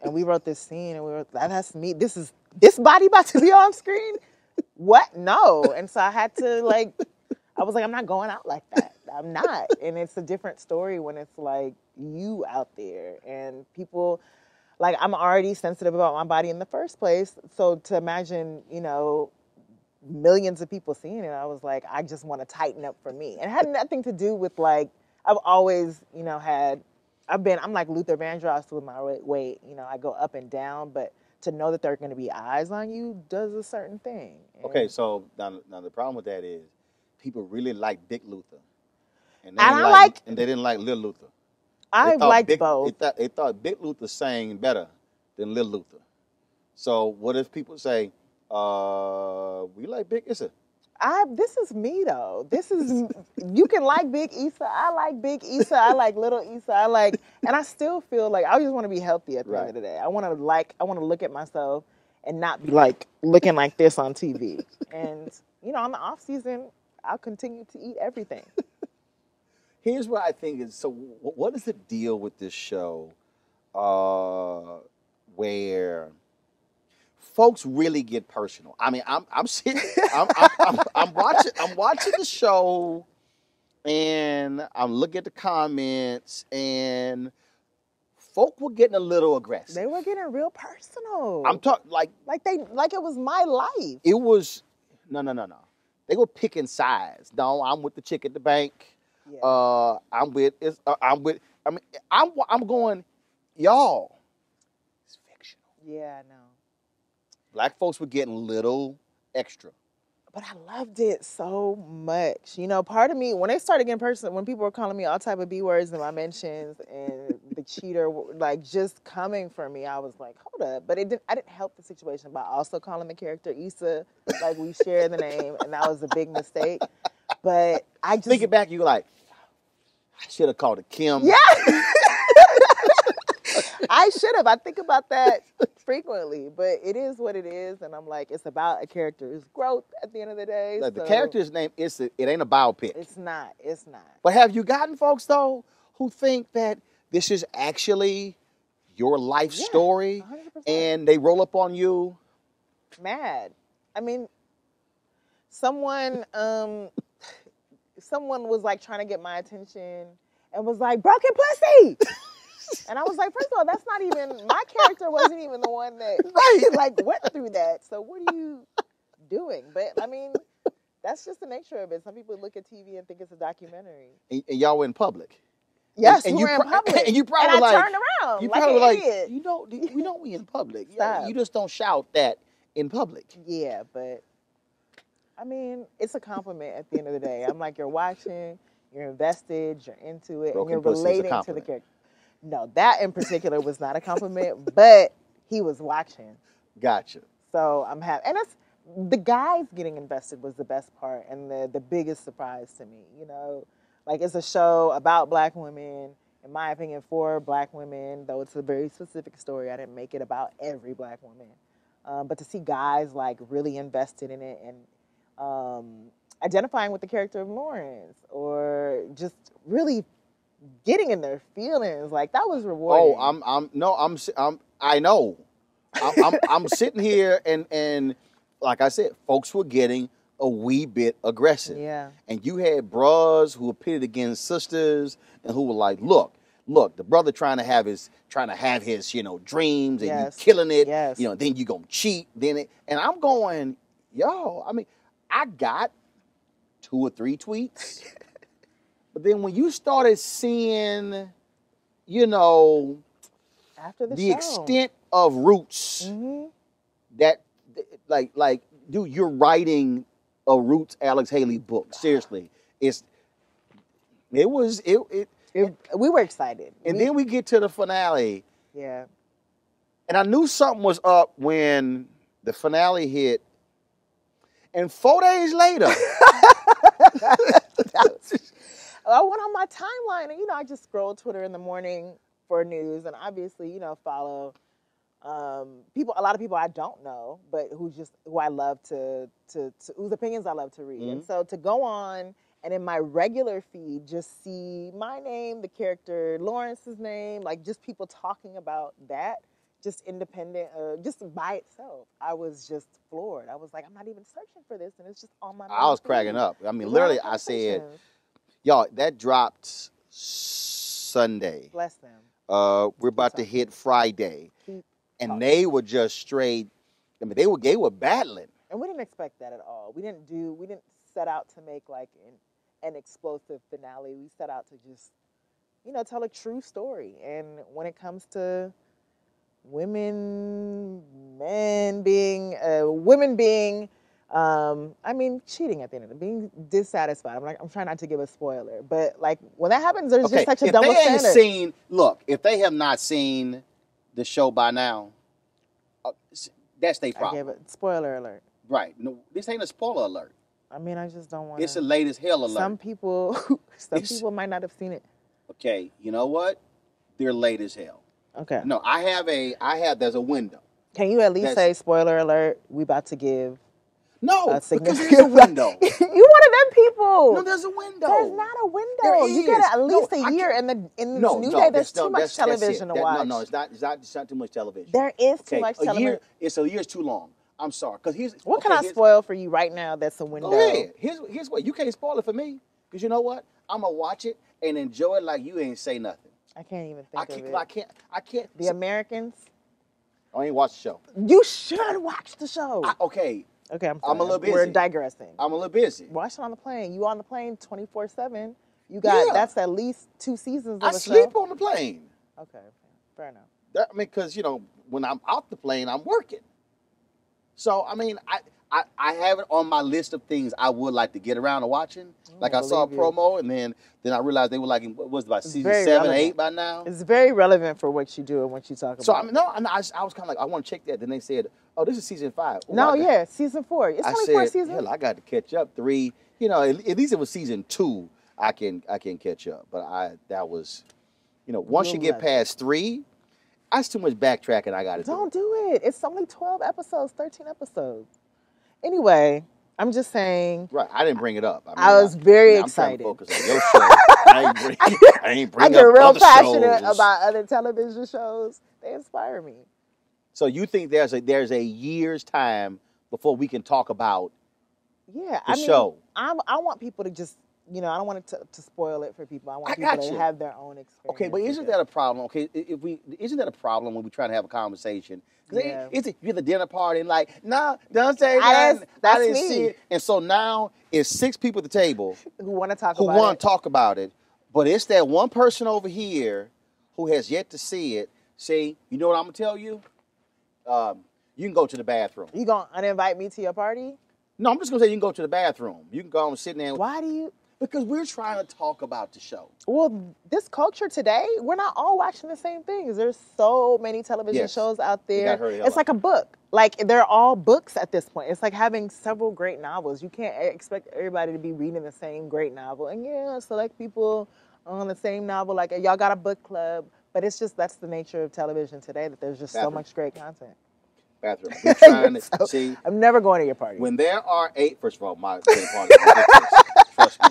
And we wrote this scene, and we were that's me. This body about to be on screen? What? No. And so I had to, like, I was like, I'm not going out like that. I'm not. And it's a different story when it's, like, you out there. And people, like, I'm already sensitive about my body in the first place. So to imagine, you know, millions of people seeing it, I was like, I just want to tighten up for me. And it had nothing to do with, like, I've always, you know, I'm like Luther Vandross with my weight. You know, I go up and down, but to know that there are going to be eyes on you does a certain thing. And okay, so now the problem with that is people really like Big Luther. And they didn't like Lil Luther. I liked both. They thought Big Luther sang better than Lil Luther. So what if people say, We like Big Issa. This is me though. This is you can like Big Issa. I like Big Issa. I like Little Issa. And I still feel like I just want to be healthy at the end of the day. I want to look at myself and not be like looking like this on TV. And on the off season, I'll continue to eat everything. Here's what I think is so. What is the deal with this show, where folks really get personal? I mean, I'm sitting, I'm watching the show, and I'm looking at the comments, and folk were getting a little aggressive. They were getting real personal. I'm talking like it was my life. It was no. They were picking sides. No, I'm with the chick at the bank. Yeah. I'm with. I mean, I'm going. Y'all, it's fictional. Yeah, I know. Black folks were getting a little extra. But I loved it so much. Part of me, when they started getting personal, when people were calling me all type of B words in my mentions and the cheater, like just coming for me, I was like, hold up. But I didn't help the situation by also calling the character Issa, like we share the name, and that was a big mistake. But I just... Thinking back, you were like, I should have called it Kim. Yeah. I should have. I think about that frequently, but it is what it is, and I'm like, it's about a character's growth at the end of the day. Like the character's name is it ain't a biopic. It's not. But have you gotten folks though who think that this is actually your life story, 100%. And they roll up on you? Mad. I mean, someone was like trying to get my attention and was like, broken pussy. And I was like, first of all, that's not even, my character wasn't even the one that like went through that. So what are you doing? But I mean, that's just the nature of it. Some people look at TV and think it's a documentary. And y'all were in public. Yes, we were in public. And you probably and I turned around. You probably like, idiot. we know we in public. Yeah, you just don't shout that in public. Yeah, but I mean, it's a compliment at the end of the day. I'm like, you're watching, you're invested, you're into it, and you're relating to the character. No, that in particular was not a compliment, but he was watching. Gotcha. So I'm happy. And the guys getting invested was the best part and the biggest surprise to me. Like it's a show about Black women, in my opinion, for Black women, though it's a very specific story. I didn't make it about every Black woman. But to see guys like really invested in it and identifying with the character of Lawrence or just really getting in their feelings, like that was rewarding. I know. I'm sitting here and like I said, folks were getting a wee bit aggressive. Yeah. And you had bras who were pitted against sisters and who were like, look, the brother trying to have his dreams and you killing it. Yes. Then you gonna cheat. And I'm going, yo, I mean, I got 2 or 3 tweets. But then when you started seeing, after the show, extent of roots, that, like, dude, you're writing a Roots Alex Haley book. Seriously, we were excited. And then we get to the finale. Yeah. And I knew something was up when the finale hit. And 4 days later, I went on my timeline and, I just scroll Twitter in the morning for news and obviously, follow people, a lot of people I don't know, but who I love whose opinions I love to read. Mm-hmm. And so to go on and in my regular feed, just see my name, the character, Lawrence's name, like just people talking about that, just independent, just by itself. I was just floored. I was like, I'm not even searching for this and it's just on my mind. I was cracking up. I mean, literally I said, y'all, that dropped Sunday. Bless them. We're about to hit Friday. And they were just straight, I mean, they were battling. And we didn't expect that at all. We didn't set out to make like an explosive finale. We set out to just, tell a true story. And when it comes to women being, cheating at the end of it, being dissatisfied. I'm trying not to give a spoiler, but like when that happens, there's just such a double standard. If they have not seen the show by now, That's their I problem. gave it spoiler alert. Right. No, this ain't a spoiler alert. I mean, I just don't want It's a late as hell alert. Some people might not have seen it. Okay, you know what? They're late as hell. Okay. No, there's a window. Can you at least say spoiler alert? We about to give. No, because there's a window. You one of them people. No, there's a window. There's not a window. There is. You get at least a year in the new day. There's too much television to watch. No, it's not too much television. There is too much television. A year's too long. I'm sorry. Because what can I spoil for you right now? That's a window. Go ahead. Here's what you can't spoil it for me. Because you know what? I'm gonna watch it and enjoy it like you ain't say nothing. I can't even think of it. I can't. The Americans. I ain't watch the show. You should watch the show. Okay, I'm a little busy. We're digressing. I'm a little busy. Watch it on the plane. You on the plane 24/7. You got that's at least 2 seasons of a show. I sleep on the plane. Okay, fair enough. I mean, because when I'm off the plane, I'm working. So I mean, I have it on my list of things I would like to get around to watching. Like I saw a promo, and then I realized they were like, what was it, about season 7, 8 by now? It's very relevant for what you do and what you talk about. So I mean, I was kind of like, I want to check that. Then they said, oh, this is season 5. Oh, season 4. It's only 4 seasons. Hell, I got to catch up 3. At least it was season 2. I can catch up. But that was, once you get past 3, that's too much backtracking. I got to do. Don't do it. It's only 12 episodes, 13 episodes. Anyway, I'm just saying. Right, I didn't bring it up. I was very excited. I'm trying to focus on your show. I ain't bring I get up real other passionate shows. about other television shows. They inspire me. So you think there's a year's time before we can talk about the show? I want people to just, I don't want it to spoil it for people. I want people to have their own experience. Okay, but isn't that a problem? Okay, isn't that a problem when we try to have a conversation? Because you're at the dinner party and like, no, don't say that. I didn't see it. And so now it's 6 people at the table who want to talk about it. But it's that one person over here who has yet to see it. See, you know what I'm gonna tell you? You can go to the bathroom. You gonna uninvite me to your party? No, I'm just gonna say you can go to the bathroom. You can go and sit there. Why do you? Because we're trying to talk about the show. Well, this culture today, we're not all watching the same things. There's so many television shows out there. It's like a book. Like, they're all books at this point. It's like having several great novels. You can't expect everybody to be reading the same great novel. And select people on the same novel. Like, y'all got a book club. But it's just, that's the nature of television today, that there's just so much great content. Bathroom. We're trying to see. I'm never going to your party. When there are 8, first of all, my party is ridiculous. Trust me.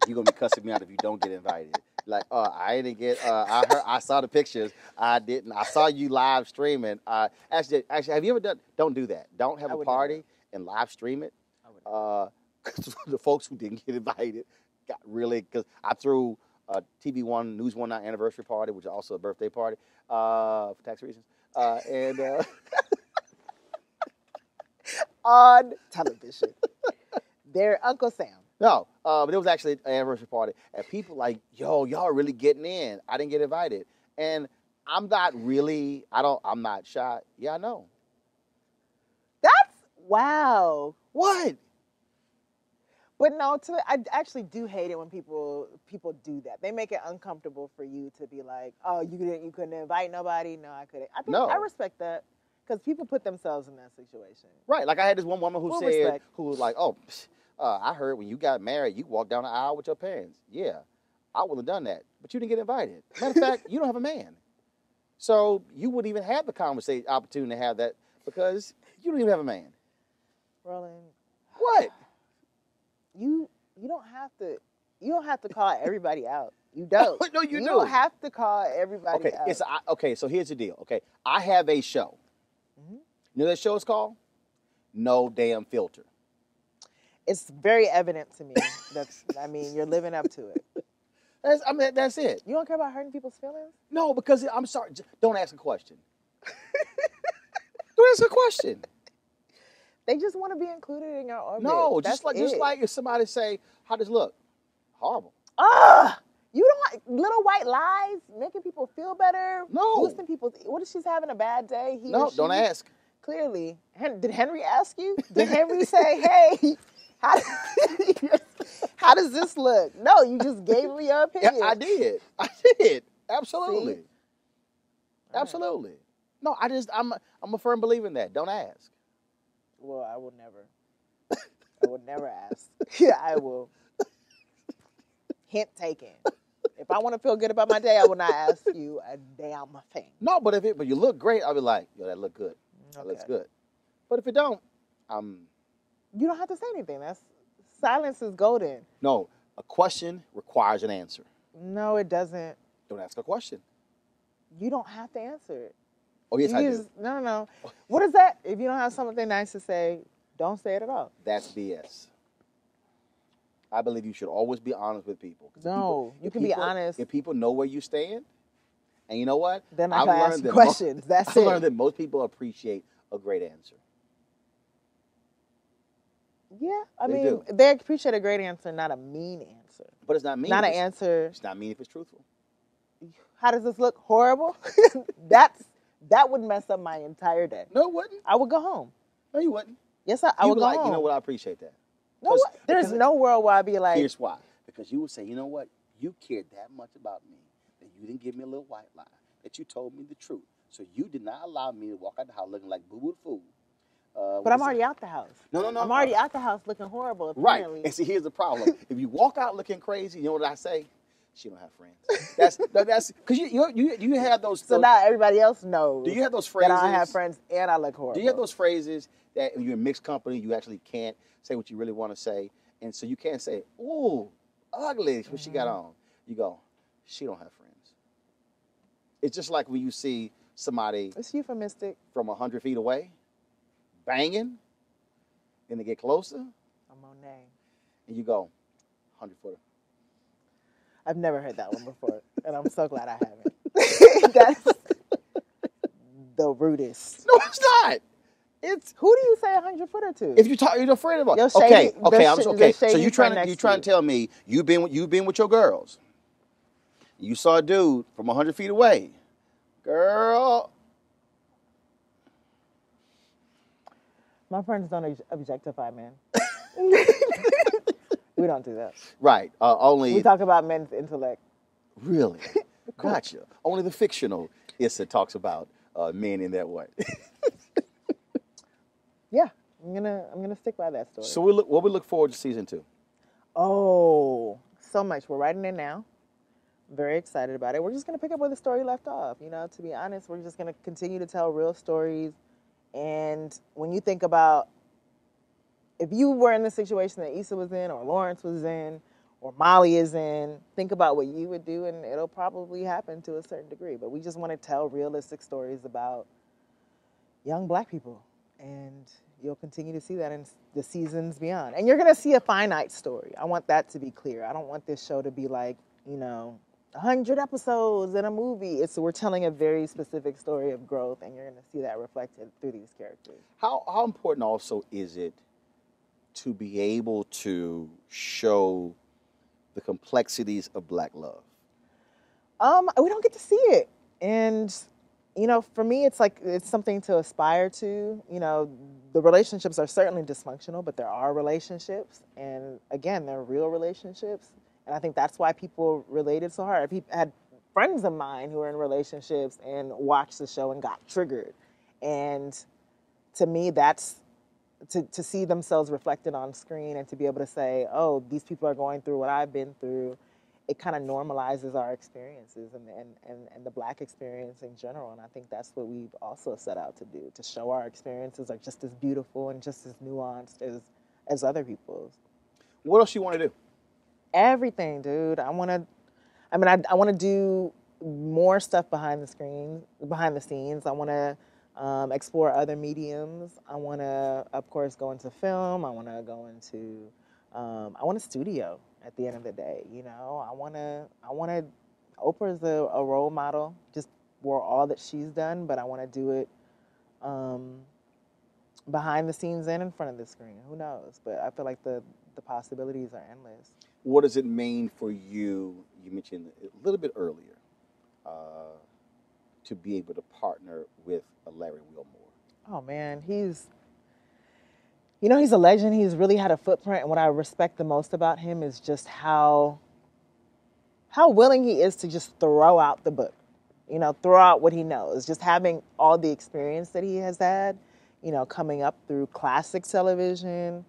You're going to be cussing me out if you don't get invited. Like, I didn't get, I saw the pictures. I didn't. I saw you live streaming. Actually, have you ever done, don't do that. Don't have a party and live stream it. Because the folks who didn't get invited got really, because I threw a TV One, News One Night anniversary party, which is also a birthday party, for tax reasons. On television. They're Uncle Sam. No, but it was actually an anniversary party. And people like, yo, y'all are really getting in. I didn't get invited. And I'm not shy. Yeah, I know. Wow. What? But no, I actually do hate it when people do that. They make it uncomfortable for you to be like, oh, you couldn't invite nobody. No, I couldn't. I respect that. Because people put themselves in that situation. Right. Like I had this one woman who was like, oh, I heard when you got married, you walked down the aisle with your parents. Yeah, I would have done that. But you didn't get invited. Matter of fact, you don't have a man. So you wouldn't even have the opportunity to have that because you don't even have a man. Roland. What? You don't have to call everybody out. You don't. No, you don't have to call everybody out. So here's the deal. Okay, I have a show. Mm-hmm. You know what that show is called? No Damn Filter. It's very evident to me. You're living up to it. That's it. You don't care about hurting people's feelings? No, because I'm sorry. Don't ask a question. Don't ask a question. They just want to be included in your orbit. No, just like if somebody say, "How does it look?" Horrible. You don't like little white lies making people feel better. No. Boosting people. What if she's having a bad day? Don't ask. Clearly, did Henry ask you? Did Henry say, "Hey, how does this look?" No, you just gave me your opinion. Yeah, I did. Absolutely. See? Absolutely. No, I'm a firm believer in that. Don't ask. Well, I will never. I would never ask. Yeah, I will. Hint taken. If I want to feel good about my day, I will not ask you a damn thing. No, but you look great, I'll be like, yo, that look good. That Okay. looks good. But if it don't, You don't have to say anything. That's silence is golden. no. A question requires an answer. No, it doesn't. Don't ask a question. You don't have to answer it. Oh yes, You I use, do. no. What is that? If you don't have something nice to say, don't say it at all. That's BS. I believe you should always be honest with people. No, you can be honest. If people know where you stand, and you know what? Then I can ask you questions. That's it. I've learned that most people appreciate a great answer. Yeah, I They mean, do. they appreciate a great answer, not a mean answer. But it's not mean. Not an if it's- answer. It's not mean if it's truthful. How does this look? Horrible. That would mess up my entire day. No, it wouldn't. I would go home. No, you wouldn't. Yes, I You would be go like, home. you know what? I appreciate that. No, there's because- no world where I'd be like, Here's why. Because you would say, you know what? You cared that much about me that you didn't give me a little white lie, that you told me the truth. So you did not allow me to walk out the house looking like boo-boo the fool. but I'm already out the house. No. I'm already out the house looking horrible. Right. Apparently. And see, here's the problem. If you walk out looking crazy, you know what I say? She don't have friends. That's because you have those. So now everybody else knows. Do you have those phrases? That I have friends and I look horrible. Do you have those phrases that when you're in mixed company, you actually can't say what you really want to say, and so you can't say, "Ooh, ugly," what she got on. You go, "She don't have friends." It's just like when you see somebody It's euphemistic. from 100 feet away, banging, then they get closer, A Monet. and you go, 100-footer. I've never heard that one before, and I'm so glad I haven't. That's the rudest. No, it's not. It's Who do you say 100-footer to? if you talk, you're afraid of. Your Okay, shady- okay, the I'm sh- so, the okay. So shady you friend trying next to to you. tell me you've been with your girls. You saw a dude from 100 feet away, girl. My friends don't objectify men. We don't do that. Right. Only We talk about men's intellect. really. Gotcha. Only the fictional Issa talks about men in that way. Yeah, I'm gonna stick by that story. So what we look forward to season 2. Oh, so much. We're writing it now. Very excited about it. We're just gonna pick up where the story left off. You know, to be honest, we're just gonna continue to tell real stories. And when you think about if you were in the situation that Issa was in, or Lawrence was in, or Molly is in, think about what you would do, and it'll probably happen to a certain degree. But we just want to tell realistic stories about young Black people, and you'll continue to see that in the seasons beyond. And you're going to see a finite story. I want that to be clear. I don't want this show to be like, 100 episodes in a movie. We're telling a very specific story of growth, and you're going to see that reflected through these characters. How important also is it to be able to show the complexities of Black love? We don't get to see it. And, for me, it's like, it's something to aspire to. The relationships are certainly dysfunctional, but there are relationships. And again, they're real relationships. And I think that's why people related so hard. I had friends of mine who were in relationships and watched the show and got triggered. And to me, that's to see themselves reflected on screen and to be able to say, oh, these people are going through what I've been through. It kind of normalizes our experiences and the Black experience in general. And I think that's what we've also set out to do, to show our experiences are just as beautiful and just as nuanced as other people's. What else you want to do? Everything, dude. I want to do more stuff behind the scenes. I want to explore other mediums. I want to, of course, go into film. I want to go into, I want a studio at the end of the day. I want to, Oprah's a role model, just for all that she's done, but I want to do it behind the scenes and in front of the screen. Who knows? But I feel like the possibilities are endless. What does it mean for you? You mentioned a little bit earlier to be able to partner with Larry Wilmore. Oh man, he's a legend. He's really had a footprint, and what I respect the most about him is just how willing he is to just throw out the book. you know, throw out what he knows. Just having all the experience that he has had, you know, coming up through classic television,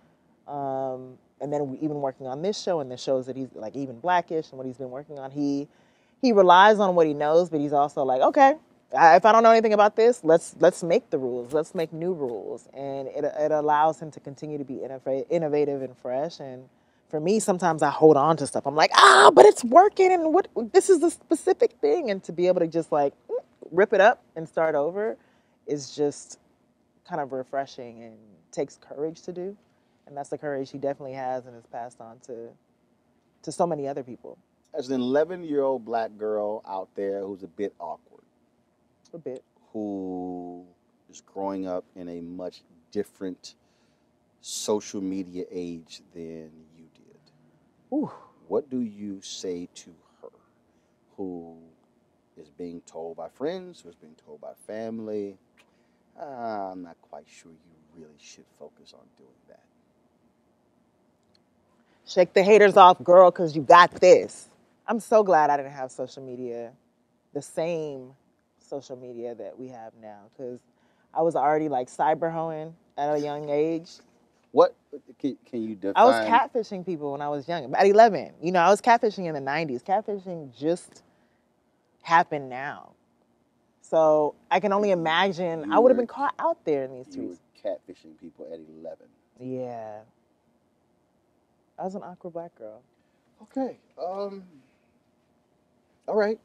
and then even working on this show and the shows that he's like even Blackish and what he's been working on. He relies on what he knows, but he's also like, okay, if I don't know anything about this, let's make the rules. Let's make new rules, and it allows him to continue to be innovative and fresh. And for me, sometimes I hold on to stuff. I'm like, but it's working, and what this is a specific thing, and to be able to just like rip it up and start over is just kind of refreshing and takes courage to do. And that's the courage he definitely has and has passed on to so many other people. As an 11-year-old black girl out there who's a bit awkward, A bit. who is growing up in a much different social media age than you did, Ooh. what do you say to her who is being told by friends, who's being told by family, I'm not quite sure you really should focus on doing that? Shake the haters off, girl, because you got this. I'm so glad I didn't have social media, the same social media that we have now, because I was already like cyber hoeing at a young age. What can you define? I was catfishing people when I was young. At 11, you know, I was catfishing in the 90s. Catfishing just happened now. So I can only imagine I would have been caught out there in these You streets. were catfishing people at 11. Yeah. I was an awkward black girl. Okay. All right.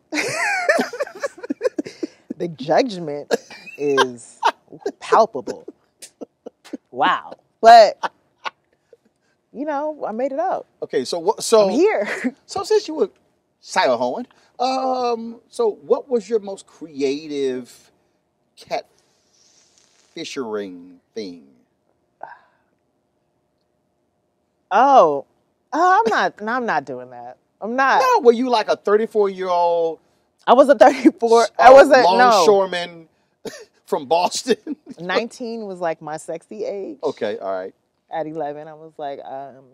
The judgment is palpable. Wow. But, you know, I made it out. Okay, so what? So I'm here. So since you were cyber hoeing, so what was your most creative catfishing thing? I'm not doing that. I'm not. No, were you like a 34-year-old? I was a 34. I wasn't, no. longshoreman from Boston? 19 was like my sexy age. Okay, all right. At 11, I was like,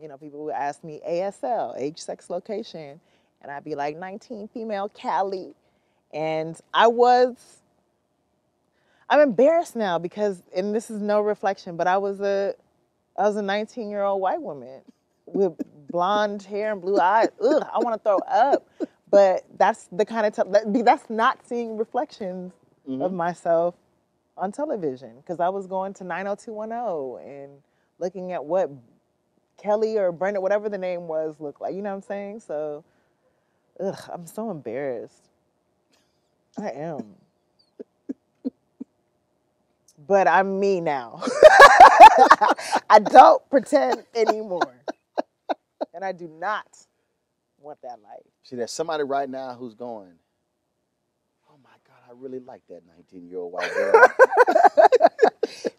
you know, people would ask me ASL, age, sex, location. And I'd be like 19, female, Cali. And I'm embarrassed now because, and this is no reflection, but I was a 19-year-old white woman with blonde hair and blue eyes. Ugh, I want to throw up. But that's the kind of, that's not seeing reflections of myself on television. Because I was going to 90210 and looking at what Kelly or Brenda, whatever the name was, looked like. You know what I'm saying? So, I'm so embarrassed. I am. But I'm me now. I don't pretend anymore. And I do not want that life. See, there's somebody right now who's going, oh my God, I really like that 19-year-old white girl.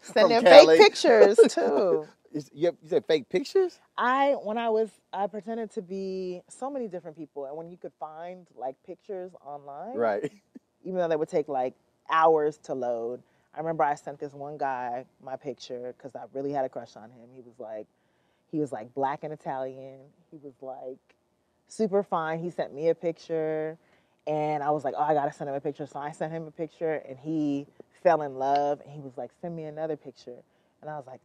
Sending fake pictures too. You said fake pictures? I pretended to be so many different people, and when you could find like pictures online, Right. even though they would take like hours to load. I remember I sent this one guy my picture because I really had a crush on him. He was like black and Italian. He was like super fine. He sent me a picture, and I was like, oh, I gotta send him a picture. So I sent him a picture, and he fell in love, and he was like, send me another picture. And I was like,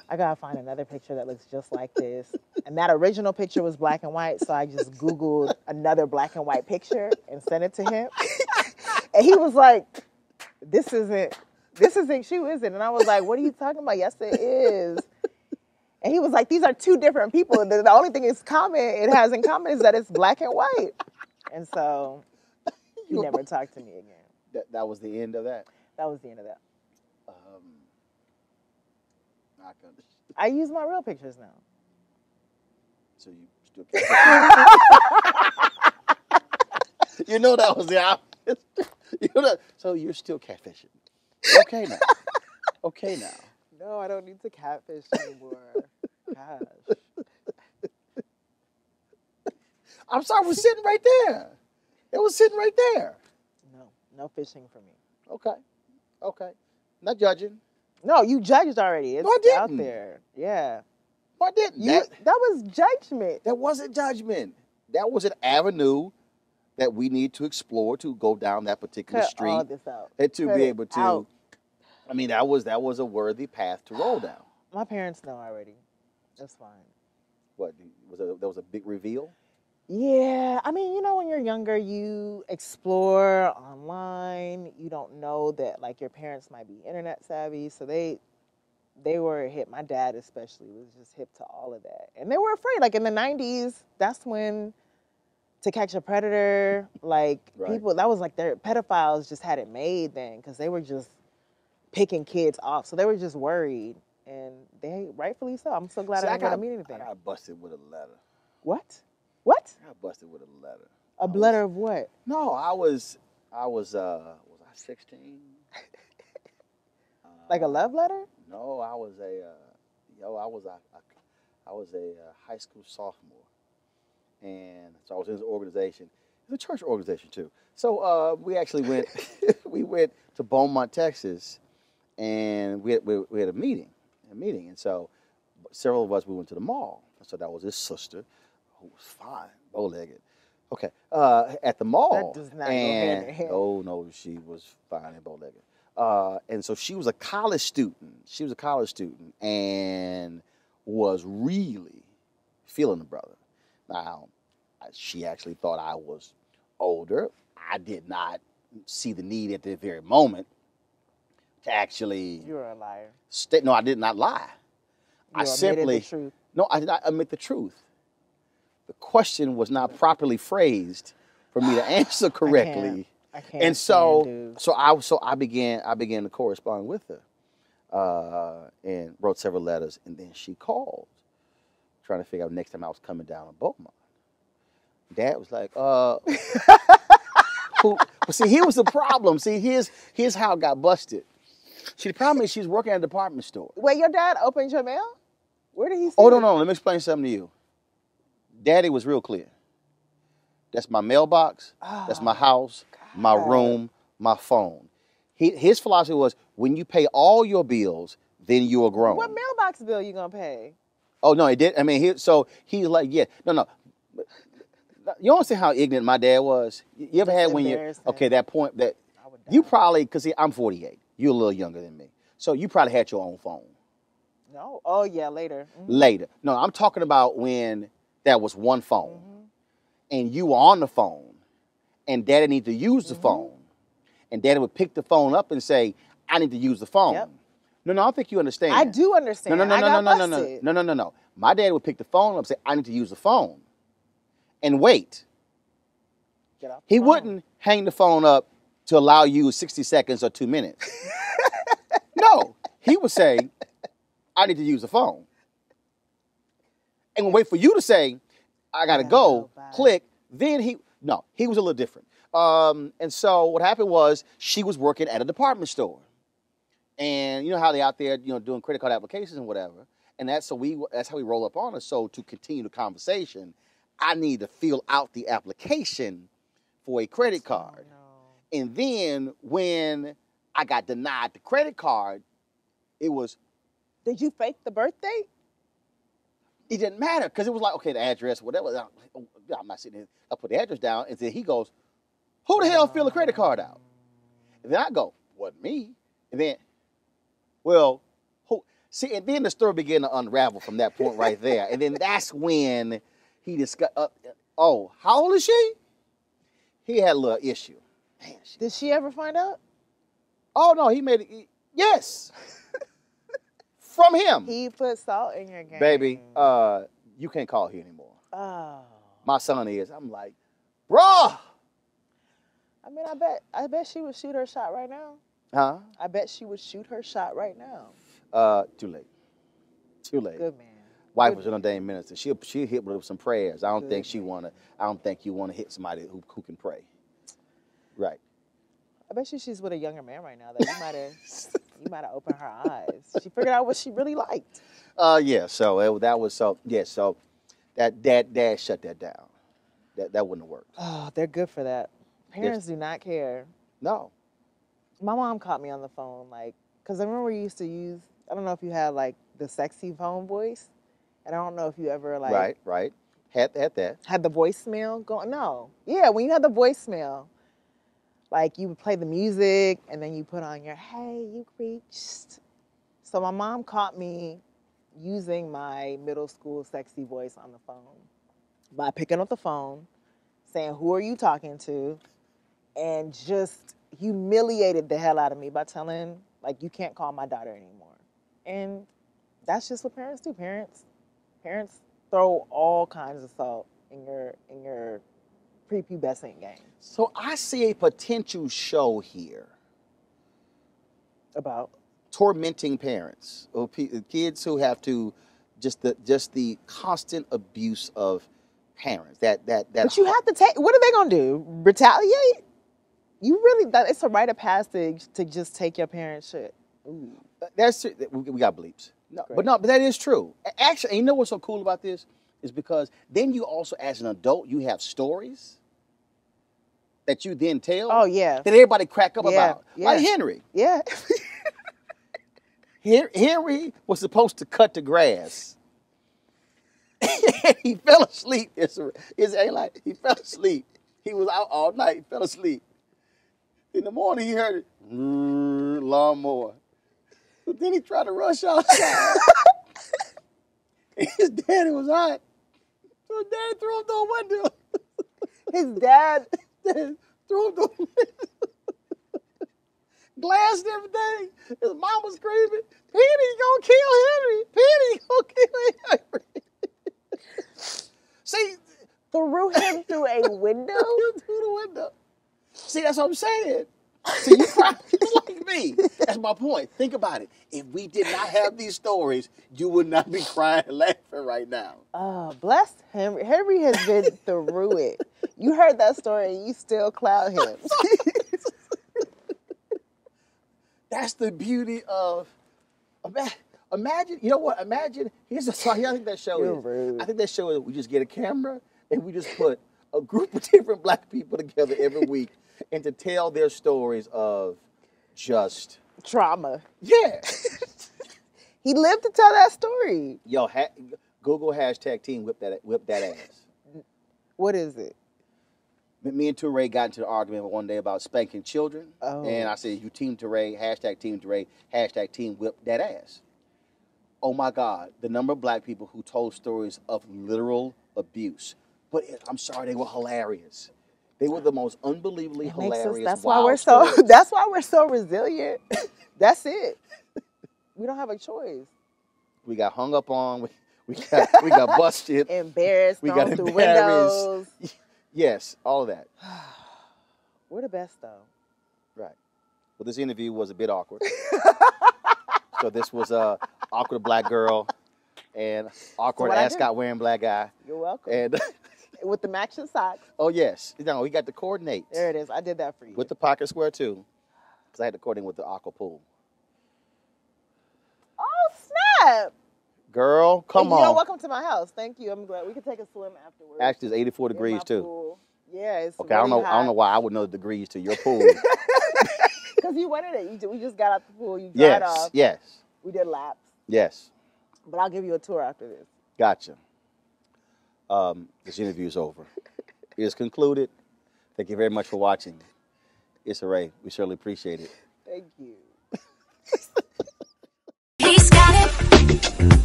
I gotta find another picture that looks just like this. And that original picture was black and white, so I just Googled another black and white picture and sent it to him. And he was like, this isn't you, is it? And I was like, what are you talking about? Yes, it is. And he was like, these are two different people. The only thing it has in common is that it's black and white. And so he never talked to me again. That was the end of that? That was the end of that. I can understand. I use my real pictures now. So you still can't. You know that was the opposite. So you're still catfishing. Okay now. Okay now. No, I don't need to catfish anymore. Gosh. I'm sorry, it was sitting right there. It was sitting right there. No fishing for me. Okay. Not judging. No, you judged already. It's No, I didn't. out there. Yeah. No, I didn't. That was judgment. That wasn't judgment. That was an avenue that we need to explore to go down that particular Cut street all this out. and to Cut be it able to. out. I mean, that was a worthy path to roll down. My parents know already. That's fine. What there was a big reveal? Yeah, I mean, you know, when you're younger, you explore online. You don't know that like your parents might be internet savvy, so they were hip. My dad especially was just hip to all of that, and they were afraid. Like in the '90s, that's when To Catch a Predator, like Right. people, that was like their pedophiles just had it made then because they were just picking kids off, so they were just worried, and they rightfully so. I'm so glad See, I didn't go to meet anything. I got busted with a letter. What? What? I got busted with a letter. A letter of what? No, I was I 16? Like a love letter? No, I was I was a high school sophomore, and so I was in this organization. It's a church organization too. So we actually went we went to Beaumont, Texas, and we had a meeting, and so several of us we went to the mall. So that was his sister, who was fine, bow-legged. Okay, at the mall, That does not go hand in hand. no, she was fine and bow-legged. And so she was a college student. She was a college student and was really feeling the brother. Now, she actually thought I was older. I did not see the need at the very moment to actually. You're a liar. No, I did not lie. You admitted the truth. No, I did not admit the truth. The question was not properly phrased for me to answer correctly. I can't. And so I began to correspond with her, and wrote several letters, and then she called, trying to figure out next time I was coming down on Beaumont. Dad was like, who? But see, here was the problem. See, here's how it got busted. See, the problem is she's working at a department store. Wait, your dad opened your mail? Where did he see Oh, it? no, let me explain something to you. Daddy was real clear. That's my mailbox. That's my house, my room, my phone. His philosophy was, when you pay all your bills, then you are grown. What mailbox bill you gonna pay? Oh, no, he did. I mean, he's like, yeah, no. You don't see how ignorant my dad was? You ever That's had when embarrassing. okay, that point that I would die. you probably, because see, I'm 48. You're a little younger than me. So you probably had your own phone. No. Oh yeah, later. Mhm. Later. No, I'm talking about when there was one phone. Mhm. And you were on the phone, and Daddy needed to use the phone, and Daddy would pick the phone up and say, "I need to use the phone." Yep. No, I don't think you understand. I do understand. No. My dad would pick the phone up and say, "I need to use the phone," and wait. Get off the He phone. wouldn't hang the phone up to allow you 60 seconds or 2 minutes. No, he would say, "I need to use the phone," and would wait for you to say, "I gotta go." Bye. Click. Then he was a little different. And so what happened was she was working at a department store, and you know how they out there, doing credit card applications and whatever. And that's how we roll up on her. So to continue the conversation, I need to fill out the application for a credit card. Oh, no. And then when I got denied the credit card, it was. Did you fake the birthday? It didn't matter because it was like, okay, the address, whatever. I'm not sitting here. I put the address down, and then he goes, "Who the hell filled the credit card out?" And then I go, "Wasn't me." And then, well, who? See, and then the story began to unravel from that point right there. And then that's when he discussed, how old is she? He had a little issue. Man, Did she ever find out? oh, no, he made it. Yes. From him. He put salt in your game. Baby, you can't call here anymore. Oh. My son is. I'm like, bruh. I mean, I bet she would shoot her shot right now. Huh? I bet she would shoot her shot right now. Too late. Too late. Good man. Wife Good was an ordained minister. She hit with some prayers. I don't think Good I don't think you want to hit somebody who can pray. Right. I bet she's with a younger man right now that you might have opened her eyes. She figured out what she really liked. Yeah. So that was so. Yeah. So that dad shut that down. That wouldn't have worked. Oh, they're good for that. Parents do not care. No. My mom caught me on the phone, because I remember we used to use, I don't know if you had, the sexy phone voice, and I don't know if you ever, Right. Had that. Had the voicemail going? No. Yeah, when you had the voicemail, like you would play the music and then you put on your, hey, you reached. So my mom caught me using my middle school sexy voice on the phone by picking up the phone, saying, who are you talking to? And just humiliated the hell out of me by telling, like, you can't call my daughter anymore. And that's just what parents do. Parents throw all kinds of salt in your prepubescent game. So I see a potential show here About tormenting parents or kids who have to just the constant abuse of parents. That. But you have to take. What are they gonna do? Retaliate? You really? It's a rite of passage to just take your parents' shit. Ooh. That's we got bleeps. No, Great. but that is true. Actually, you know what's so cool about this is because then you also, as an adult, you have stories that you then tell. Oh yeah. That everybody crack up about. Yeah. Like Henry. Yeah. Henry was supposed to cut the grass. He fell asleep. Ain't like he fell asleep. He was out all night. He fell asleep. In the morning, he heard it. Lawnmower. But then he tried to rush outside. And his daddy was hot. So his daddy threw him through a window. His dad threw him through a window. Glass and everything. His mom was screaming, Penny's gonna kill Henry. Penny's gonna kill Henry. See, threw him through a window? through the window. See, that's what I'm saying. See, you cry like me. That's my point. Think about it. If we did not have these stories, you would not be crying and laughing right now. Oh, bless Henry. Henry has been through it. You heard that story and you still clown him. That's the beauty of imagine. You know what? Imagine. Here's the song. I think that show You're is. rude. I think that show is. We just get a camera and we just put a group of different black people together every week and to tell their stories of just Trauma. yeah. He lived to tell that story. Yo, Google hashtag team whip that ass. What is it? Me and Toure got into an argument one day about spanking children. Oh. And I said, you team Toure, hashtag team whip that ass. Oh my God, the number of black people who told stories of literal abuse. But I'm sorry, they were hilarious. They were the most unbelievably hilarious. That's wild why stories. that's why we're so resilient. That's it. We don't have a choice. We got hung up on. We got busted. Embarrassed, We thrown got through embarrassed. windows. Yes, all of that. We're the best though. Right. Well, this interview was a bit awkward. So this was awkward black girl and awkward ascot wearing black guy. You're welcome. And with the matching socks. oh yes, no, we got the coordinates. There it is. I did that for you. With the pocket square too, because I had to coordinate with the aqua pool. Oh snap! Girl, come on. Welcome to my house. Thank you. I'm glad we can take a swim afterwards. Actually, it's 84 In degrees my too. pool. Yeah, it's Okay, really I don't know why I would know the degrees to your pool. Because you wanted it. We just got out the pool. You dried off. Yes. We did laps. Yes. But I'll give you a tour after this. Gotcha. This interview is over. It is concluded. Thank you very much for watching. It's Ray. We certainly appreciate it. Thank you. He's got it.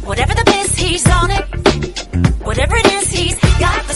Whatever the biz, he's on it. Whatever it is, he's got the